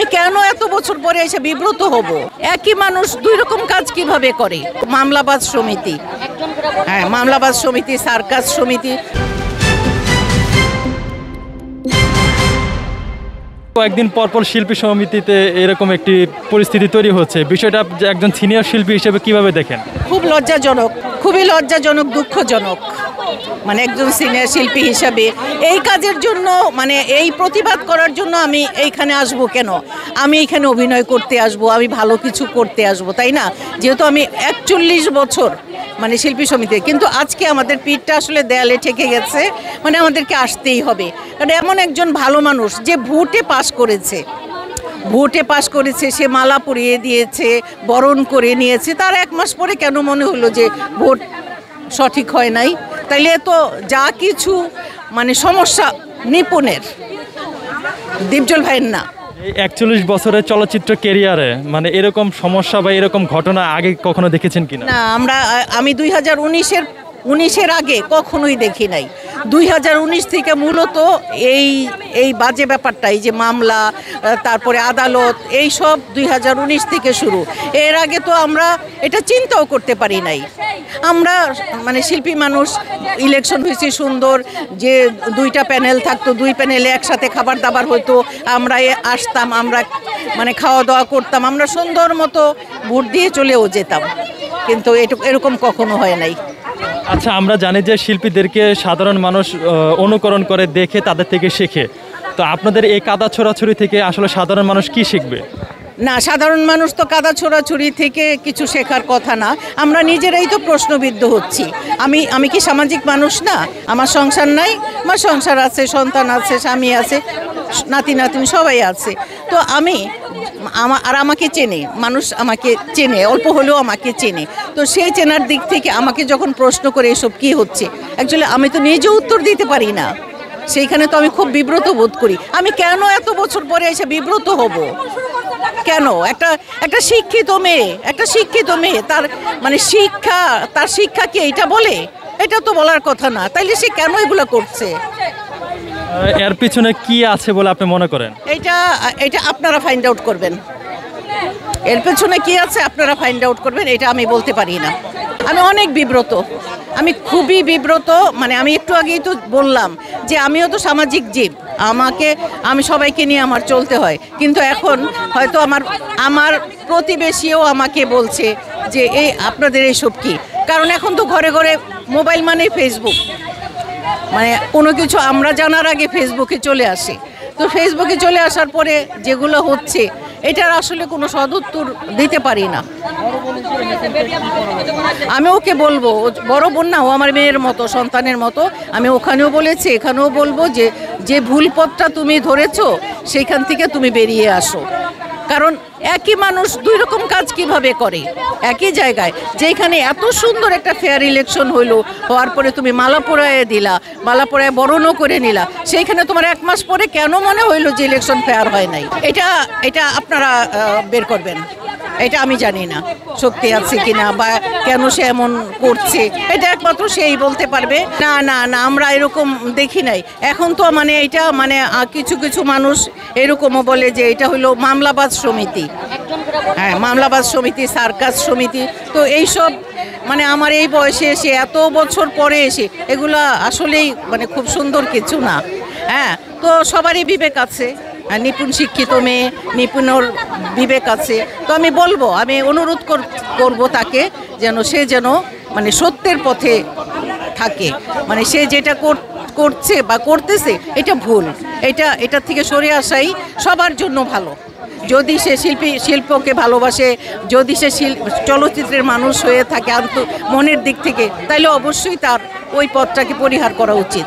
আমি কেন এত বছর পরে এসে বিব্রত হব? একই মানুষ দুই রকম কাজ কিভাবে করে? মামলাবাজ সমিতি, হ্যাঁ মামলাবাজ সমিতি, সার্কাস সমিতি। কয়েকদিন পরপর শিল্পী সমিতিতে এরকম একটি পরিস্থিতি তৈরি হচ্ছে, বিষয়টা একজন সিনিয়র শিল্পী হিসেবে কিভাবে দেখেন? খুব লজ্জাজনক, খুবই লজ্জাজনক, দুঃখজনক। মানে একজন সিনিয়র শিল্পী হিসাবে এই কাজের জন্য, মানে এই প্রতিবাদ করার জন্য আমি এইখানে আসবো কেন? আমি এইখানে অভিনয় করতে আসবো, আমি ভালো কিছু করতে আসবো, তাই না? যেহেতু আমি 41 বছর মানে শিল্পী সমিতি, কিন্তু আজকে আমাদের পিঠটা আসলে দেয়ালে ঠেকে গেছে, মানে আমাদেরকে আসতেই হবে। কারণ এমন একজন ভালো মানুষ যে ভোটে পাস করেছে, সে মালা পরিয়ে দিয়েছে, বরণ করে নিয়েছে, তার 1 মাস পরে কেন মনে হলো যে ভোট সঠিক হয় নাই? তাইলে তো যা কিছু মানে সমস্যা নিপুণের, দীপজল ভাইয়ের না। 41 বছরের চলচ্চিত্র ক্যারিয়ারে মানে এরকম সমস্যা বা এরকম ঘটনা আগে কখনো দেখেছেন কিনা? না, আমি 2019-এর আগে কখনোই দেখি নাই। 2019 থেকে মূলত এই বাজে ব্যাপারটা, এই যে মামলা, তারপরে আদালত, এই সব 2019 থেকে শুরু। এর আগে তো আমরা এটা চিন্তাও করতে পারি নাই। আমরা মানে শিল্পী মানুষ, ইলেকশন হয়েছে সুন্দর, যে 2টা প্যানেল থাকতো, 2 প্যানেলে একসাথে খাবার দাবার হতো, আমরা আসতাম, আমরা মানে খাওয়া দাওয়া করতাম, আমরা সুন্দর মতো ভোট দিয়ে চলেও যেতাম, কিন্তু এরকম কখনো হয় নাই। আচ্ছা, আমরা জানি যে শিল্পীদেরকে সাধারণ মানুষ অনুকরণ করে, দেখে তাদের থেকে শেখে। তো আপনাদের এই কাদা ছোড়াছুরি থেকে আসলে সাধারণ মানুষ কি শিখবে? না, সাধারণ মানুষ তো কাদা ছোড়াছুরি থেকে কিছু শেখার কথা না। আমরা নিজেরাই তো প্রশ্নবিদ্ধ হচ্ছি। আমি কি সামাজিক মানুষ না? আমার সংসার নাই? আমার সংসার আছে, সন্তান আছে, স্বামী আছে, নাতি নাতনি সবাই আছে। তো আমাকে চেনে মানুষ, আমাকে চেনে, অল্প হলেও আমাকে চেনে। তো সেই চেনার দিক থেকে আমাকে যখন প্রশ্ন করে এসব কি হচ্ছে, অ্যাকচুয়ালি আমি তো নিজে উত্তর দিতে পারি না। সেইখানে তো আমি খুব বিব্রত বোধ করি। আমি কেন এত বছর পরে এসে বিব্রত হব? কেন? একটা শিক্ষিত মেয়ে তার মানে তার শিক্ষা কি এইটা বলে? এটা তো বলার কথা না। তাইলে সে কেন এগুলো করছে? এর পিছনে কি আছে বলে আপনি মনে করেন? এটা আপনারা ফাইন্ড আউট করবেন। এর পেছনে কি আছে আপনারা ফাইন্ড আউট করবেন, এটা আমি বলতে পারি না। আমি অনেক বিব্রত, আমি খুবই বিব্রত। মানে আমি একটু আগেই তো বললাম যে আমিও তো সামাজিক জীব, আমি সবাইকে নিয়ে আমার চলতে হয়। কিন্তু এখন হয়তো আমার প্রতিবেশীও আমাকে বলছে যে আপনাদের এইসব কি? কারণ এখন তো ঘরে ঘরে মোবাইল মানে ফেসবুক, মানে কোনো কিছু আমরা জানার আগে ফেসবুকে চলে আসে। তো ফেসবুকে চলে আসার পরে যেগুলো হচ্ছে, এটার আসলে কোনো সদুত্তর দিতে পারি না। আমি ওকে বলবো, বড় বোন না, ও আমার মেয়ের মতো, সন্তানের মতো। আমি ওখানেও বলেছি, এখানেও বলবো যে ভুল পথটা তুমি ধরেছো, সেইখান থেকে তুমি বেরিয়ে আসো। কারণ একই মানুষ দুই রকম কাজ কিভাবে করে একই জায়গায়? যেখানে এত সুন্দর একটা ফেয়ার ইলেকশন হওয়ার পরে তুমি মালা পরায়ে দিলা, মালা পরায়ে বরণও করে নিলা, সেইখানে তোমার 1 মাস পরে কেন মনে হইলো যে ইলেকশন ফেয়ার হয় নাই? এটা আপনারা বের করবেন। এটা আমি জানি না শক্তি আছে কিনা বা কেন সে এমন করছে, এটা একমাত্র সেই বলতে পারবে। না না না, আমরা এরকম দেখি নাই। এখন তো মানে এটা মানে কিছু মানুষ এরকমও বলে যে এটা হলো মামলাবাজ সমিতি, হ্যাঁ মামলাবাজ সমিতি, সার্কাস সমিতি। তো এইসব মানে আমার এই বয়সে এসে, এত বছর পরে এসে, এগুলা আসলেই মানে খুব সুন্দর কিছু না। হ্যাঁ, তো সবারই বিবেক আছে, নিপুণ শিক্ষিত মেয়ে, নিপুণর বিবেক আছে। তো আমি অনুরোধ করব তাকে সে যেন মানে সত্যের পথে থাকে। মানে সে যেটা করছে বা করতেছে এটা ভুল, এটা থেকে সরে আসাই সবার জন্য ভালো। যদি সে শিল্পকে ভালোবাসে, যদি সে চলচ্চিত্রের মানুষ হয়ে থাকে মনের দিক থেকে, তাহলে অবশ্যই তার ওই পথটাকে পরিহার করা উচিত।